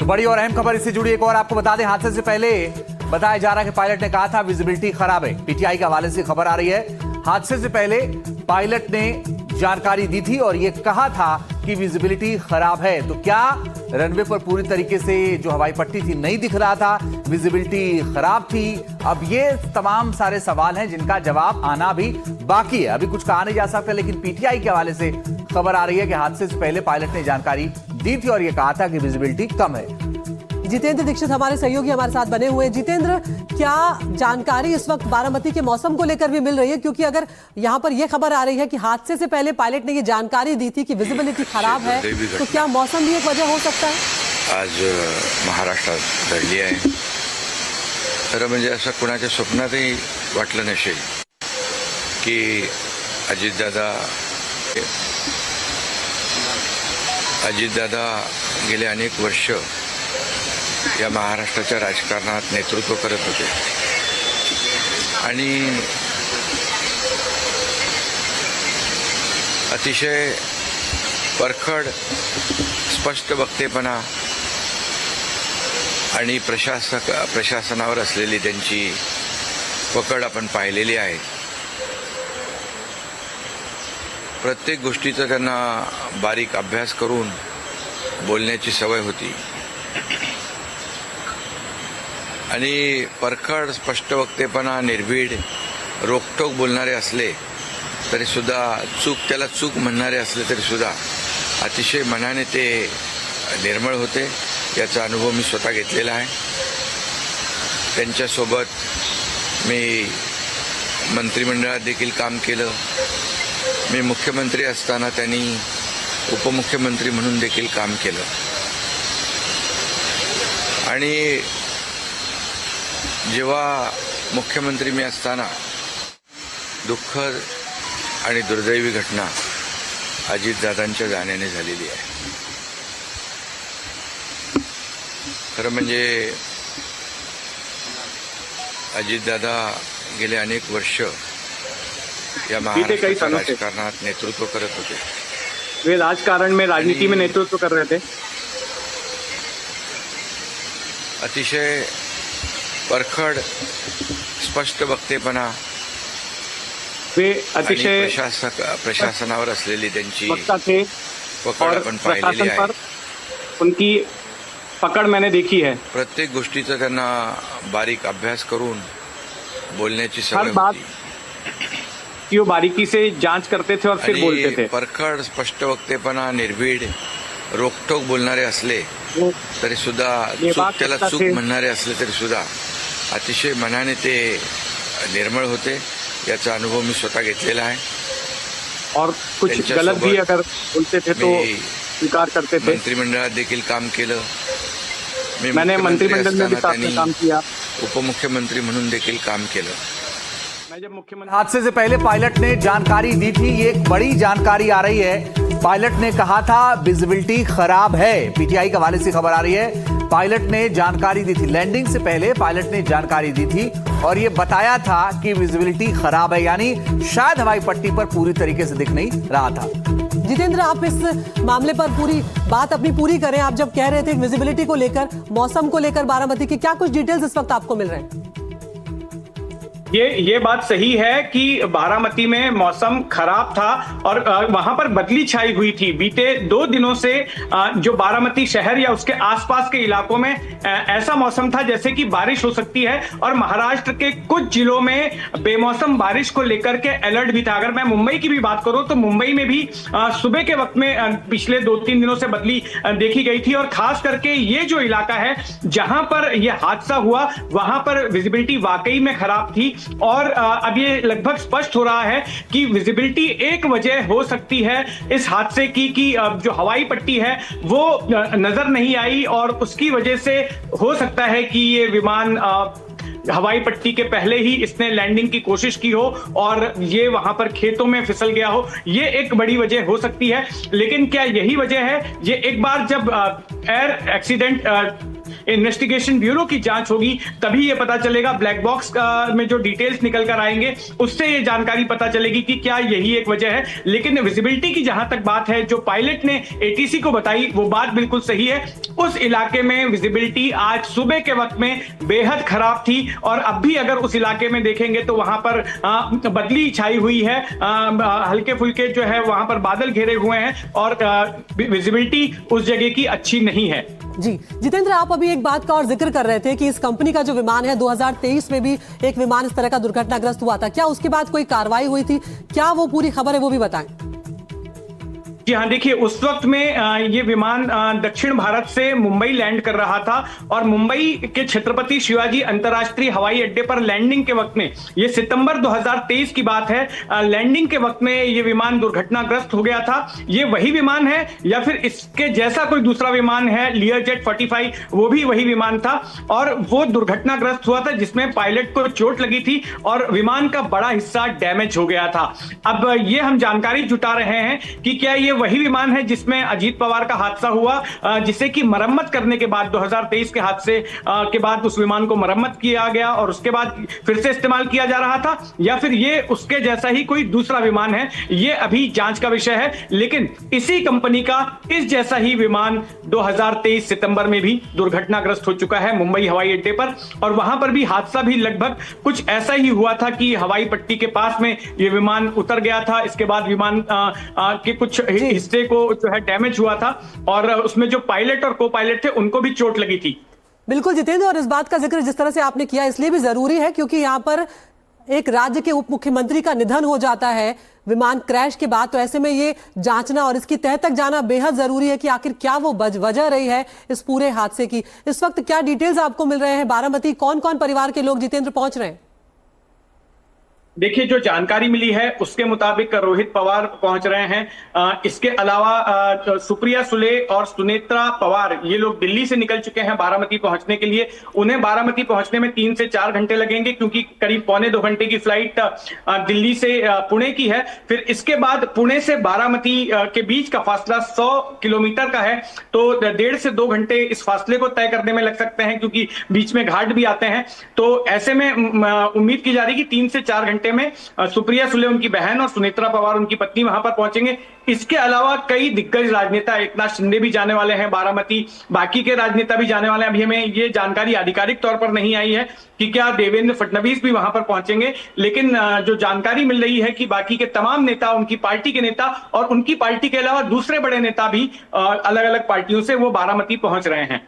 बड़ी और अहम खबर इससे जुड़ी एक और आपको बता दें, हादसे से पहले बताया जा रहा है कि पायलट ने कहा था विजिबिलिटी खराब है। पीटीआई के हवाले से खबर आ रही है, हादसे से पहले पायलट ने जानकारी दी थी और ये कहा था कि विजिबिलिटी खराब है। तो क्या रनवे पर पूरी तरीके से जो हवाई पट्टी थी नहीं दिख रहा था, विजिबिलिटी खराब थी? अब ये तमाम सारे सवाल हैं जिनका जवाब आना भी बाकी है। अभी कुछ कहा नहीं जा सकता, लेकिन पीटीआई के हवाले से खबर आ रही है कि हादसे से पहले पायलट ने जानकारी दी थी और ये कहा था कि विजिबिलिटी कम है। जितेंद्र दीक्षित हमारे सहयोगी हमारे साथ बने हुए हैं। जितेंद्र, क्या जानकारी इस वक्त बारामती के मौसम को लेकर भी मिल रही है? क्योंकि अगर यहाँ पर यह खबर आ रही है कि हादसे से पहले पायलट ने ये जानकारी दी थी कि विजिबिलिटी खराब है, तो क्या मौसम भी एक वजह हो सकता है? आज महाराष्ट्रात घडली आहे। खरं म्हणजे असं कुणाच्या स्वप्नातही वाटलं नसेल की अजितदादा गेले अनेक वर्ष या महाराष्ट्राच्या राजकारणात नेतृत्व करत होते आणि अतिशय परखड स्पष्ट वक्तेपणा आणि प्रशासनावर असलेली त्यांची पकड आपण पाहिलेली आहे। प्रत्येक गोष्टीचा त्यांना बारीक अभ्यास करून बोलण्याची सवय होती आणि परखड स्पष्ट वक्तेपणा, निर्भीड, रोखठोक बोलणारे असले तरी सुद्धा त्याला चूक म्हणणारे असले तरी सुद्धा अतिशय मनाने ते निर्मळ होते। याचा अनुभव मी स्वतः घेतलेला आहे। त्यांच्यासोबत मी मंत्रिमंडळात देखील काम केलं। मी मुख्यमंत्री असताना त्यांनी उपमुख्यमंत्री म्हणून देखील काम केलं आणि जेव्हा मुख्यमंत्री मी असताना दुःखद आणि दुर्दैवी घटना अजितदादांच्या जाण्याने झालेली आहे। खरं म्हणजे अजितदादा गेले अनेक वर्ष या महाराष्ट्राच्या राजकारणात नेतृत्व करत होते। वे राजकारण में, राजनीति में नेतृत्व कर रहे थे। अतिशय परखड स्पष्ट वक्तेपणा, वे अतिशय प्रशासनावर असलेली त्यांची थे पकड आपण पाहिलेली आहे। उनकी पकड़ मैंने देखी है। प्रत्येक गोष्टीचा त्यांना बारीक अभ्यास करून बोलण्याची सवय होती। वो बारीकी से जांच करते थे और फिर बोलते थे। परखड स्पष्ट वक्तेपणा, निर्भीड, रोखठोक बोलणारे असले तरी सुद्धा त्याला चूक म्हणणारे असले तरी सुद्धा अतिशय मनाने ते निर्मळ होते। याचा अनुभव मी स्वतः घेतलेला आहे और कुछ गलत भी अगर बोलते थे तो स्वीकार करते थे। मंत्रिमंडळात देखील काम केलं। मैंने मंत्रिमंडल में भी साथ में काम किया, उपमुख्यमंत्री म्हणून देखील काम केलं। हादसे से पहले पायलट ने जानकारी दी थी, ये एक बड़ी जानकारी आ रही है। पायलट ने कहा था विजिबिलिटी खराब है। पीटीआई के हवाले से खबर आ रही है, पायलट ने जानकारी दी थी, लैंडिंग से पहले पायलट ने जानकारी दी थी और ये बताया था कि विजिबिलिटी खराब है, यानी शायद हवाई पट्टी पर पूरी तरीके से दिख नहीं रहा था। जितेंद्र, आप इस मामले पर पूरी बात अपनी पूरी करें। आप जब कह रहे थे विजिबिलिटी को लेकर, मौसम को लेकर बारामती की, क्या कुछ डिटेल्स इस वक्त आपको मिल रहे हैं? ये बात सही है कि बारामती में मौसम खराब था और वहां पर बदली छाई हुई थी। बीते 2 दिनों से जो बारामती शहर या उसके आसपास के इलाकों में ऐसा मौसम था जैसे कि बारिश हो सकती है और महाराष्ट्र के कुछ जिलों में बेमौसम बारिश को लेकर के अलर्ट भी था। अगर मैं मुंबई की भी बात करूं तो मुंबई में भी सुबह के वक्त में पिछले 2-3 दिनों से बदली देखी गई थी और खास करके ये जो इलाका है जहां पर यह हादसा हुआ वहां पर विजिबिलिटी वाकई में खराब थी और अब ये लगभग स्पष्ट हो रहा है कि विजिबिलिटी एक वजह हो सकती है इस हादसे की कि जो हवाई पट्टी है वो नजर नहीं आई और उसकी वजह से हो सकता है कि ये विमान हवाई पट्टी के पहले ही इसने लैंडिंग की कोशिश की हो और ये वहां पर खेतों में फिसल गया हो। ये एक बड़ी वजह हो सकती है, लेकिन क्या यही वजह है? ये एक बार जब एयर एक्सीडेंट इन्वेस्टिगेशन ब्यूरो की जांच होगी, तभी ये पता चलेगा। ब्लैक बॉक्स में जो डिटेल्स निकल कर आएंगे उससे ये जानकारी पता चलेगी कि क्या यही एक वजह है। लेकिन विजिबिलिटी की जहां तक बात है, जो पायलट ने एटीसी को बताई वो बात बिल्कुल सही है। उस इलाके में विजिबिलिटी आज सुबह के वक्त में बेहद खराब थी और अब भी अगर उस इलाके में देखेंगे तो वहां पर बदली छाई हुई है, हल्के फुल्के जो है वहां पर बादल घेरे हुए हैं और विजिबिलिटी उस जगह की अच्छी नहीं है। जी जितेंद्र, आप अभी एक बात का और जिक्र कर रहे थे कि इस कंपनी का जो विमान है 2023 में भी एक विमान इस तरह का दुर्घटनाग्रस्त हुआ था, क्या उसके बाद कोई कार्रवाई हुई थी? क्या वो पूरी खबर है वो भी बताएं। जी हाँ, देखिए उस वक्त में ये विमान दक्षिण भारत से मुंबई लैंड कर रहा था और मुंबई के छत्रपति शिवाजी अंतर्राष्ट्रीय हवाई अड्डे पर लैंडिंग के वक्त में, ये सितंबर 2023 की बात है, लैंडिंग के वक्त में ये विमान दुर्घटनाग्रस्त हो गया था। ये वही विमान है या फिर इसके जैसा कोई दूसरा विमान है, लियरजेट 45, वो भी वही विमान था और वो दुर्घटनाग्रस्त हुआ था जिसमें पायलट को चोट लगी थी और विमान का बड़ा हिस्सा डैमेज हो गया था। अब ये हम जानकारी जुटा रहे हैं कि क्या ये वही विमान है जिसमें अजीत पवार का हादसा हुआ, जिसे कि मरम्मत करने के बाद 2023 के हादसे के बाद उस विमान को मरम्मत किया गया और उसके बाद फिर से इस्तेमाल किया जा रहा था, या फिर ये उसके जैसा ही कोई दूसरा विमान है, ये अभी जांच का विषय है। लेकिन इसी कंपनी का इस जैसा ही विमान 2023 सितंबर में भी दुर्घटनाग्रस्त हो चुका है मुंबई हवाई अड्डे पर और वहां पर भी हादसा भी लगभग कुछ ऐसा ही हुआ था कि हवाई पट्टी के पास में ये विमान उतर गया था। इसके बाद विमान के कुछ हिस्से को जो है डैमेज हुआ था और उसमें जो पायलट और को पायलट थे उनको भी चोट लगी थी। बिल्कुल जितेंद्र, और इस बात का जिक्र जिस तरह से आपने किया इसलिए भी जरूरी है क्योंकि यहाँ पर एक राज्य के उप मुख्यमंत्री का निधन हो जाता है विमान क्रैश के बाद, तो ऐसे में ये जांचना और इसकी तह तक जाना बेहद जरूरी है कि आखिर क्या वो वजह रही है इस पूरे हादसे की। इस वक्त क्या डिटेल्स आपको मिल रहे हैं बारामती, कौन कौन परिवार के लोग जितेंद्र पहुंच रहे हैं? देखिए जो जानकारी मिली है उसके मुताबिक रोहित पवार पहुंच रहे हैं। इसके अलावा सुप्रिया सुले और सुनेत्रा पवार ये लोग दिल्ली से निकल चुके हैं बारामती पहुंचने के लिए। उन्हें बारामती पहुंचने में 3 से 4 घंटे लगेंगे क्योंकि करीब 1.25 घंटे की फ्लाइट दिल्ली से पुणे की है। फिर इसके बाद पुणे से बारामती के बीच का फासला 100 किलोमीटर का है, तो 1.5 से 2 घंटे इस फासले को तय करने में लग सकते हैं क्योंकि बीच में घाट भी आते हैं। तो ऐसे में उम्मीद की जा रही है कि 3 से 4 घंटे में सुप्रिया सुले उनकी बहन और सुनेत्रा पवार उनकी पत्नी वहां पर पहुंचेंगे। इसके अलावा कई दिग्गज राजनेता, एकनाथ शिंदे भी जाने वाले हैं बारामती, बाकी के राजनेता भी जाने वाले हैं। अभी हमें ये जानकारी आधिकारिक तौर पर नहीं आई है कि क्या देवेंद्र फडणवीस भी वहां पर पहुंचेंगे, लेकिन जो जानकारी मिल रही है कि बाकी के तमाम नेता, उनकी पार्टी के नेता और उनकी पार्टी के अलावा दूसरे बड़े नेता भी अलग अलग पार्टियों से वो बारामती पहुंच रहे हैं।